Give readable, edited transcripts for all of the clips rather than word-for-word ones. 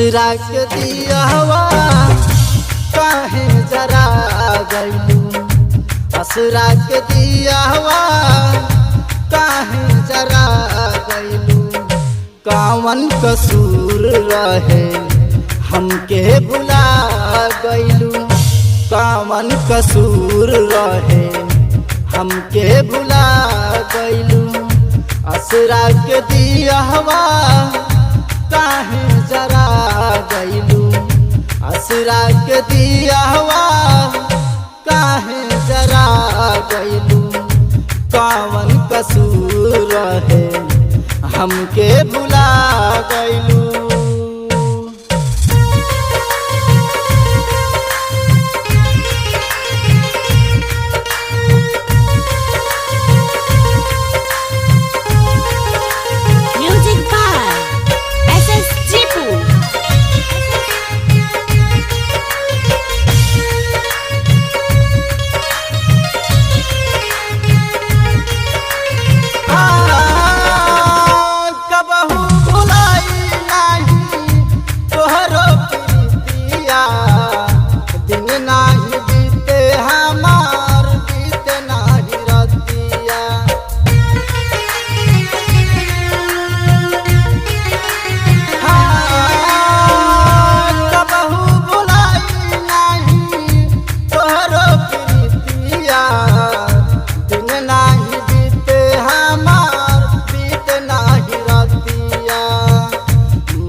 असरा के दिया हवा काहे जरा गइलू, असरा के दिया हवा काहे जरा गइलू। कावन कसूर रहे हमके भुला गइलू, कावन कसूर रहे हमके भुला गइलू। असरा के दिया हवा काहे जरा गइलू, असरा के दिया हवा काहे जरा गइलू। कावन कसूर रहे हमके भुला गइलू।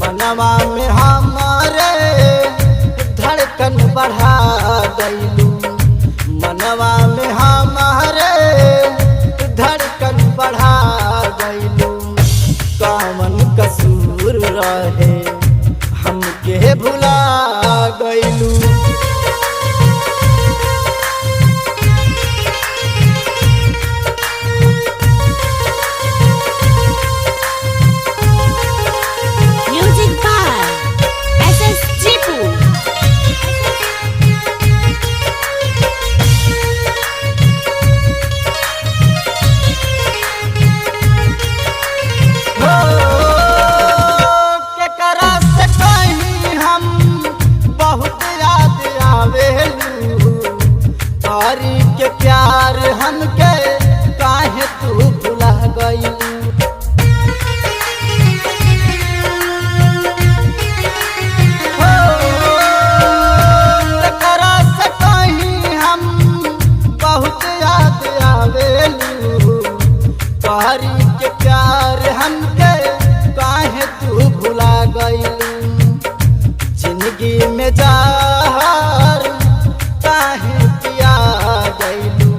मनवा में हमारे धड़कन बढ़ा गइलू, मनवा में हमारे धड़कन बढ़ा गइलू। कावन कसूर रहे हमके भुला गइलू। के प्यार हमके काहे तू भुला गइलू, तकरा से कहीं हम बहुत याद आवेलू। तारी के प्यार हमके काहे तू भुला गइलू। जिंदगी में जार काहे पिया गइलू,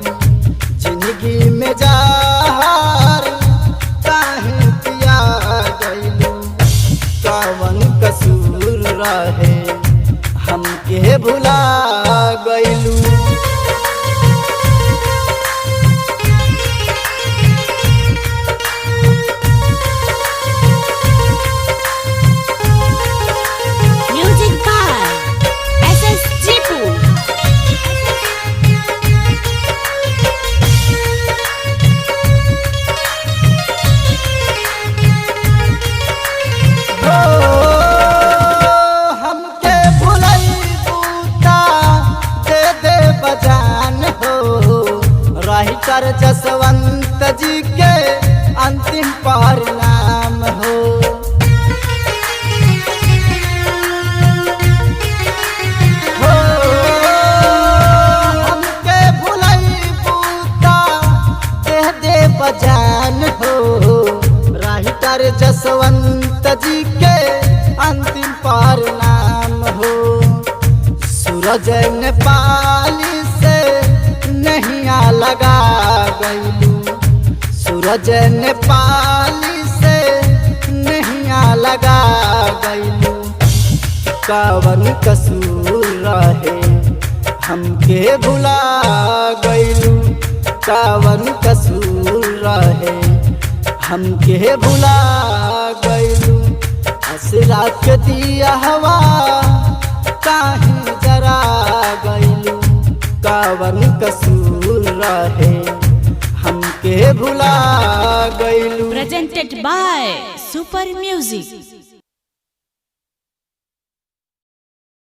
जिंदगी में जार काहे पिया गइलू। कावन कसूर रहे हमके भुला गइलू। हमके भुलैबू ता दे दे बजान हो, राइटर जसवंत जी के अंतिम परिणाम हो। हमके भुलैबू ता दे दे बजान हो, राइटर जसवंत जी के अंतिम परिणाम हो। सूरज नेपाली से नैया लगा गइलू, सूरज नेपाली से नैया लगा गइलू। कावन कसूर रहे हमके भुला गइलू, कावन कसूर रहे हमके भुला गइलू। असरा के दिया हवा काहे जरा गइलू। कावन कसूर रहे हमके भुला गइलू। Presented by Super Music।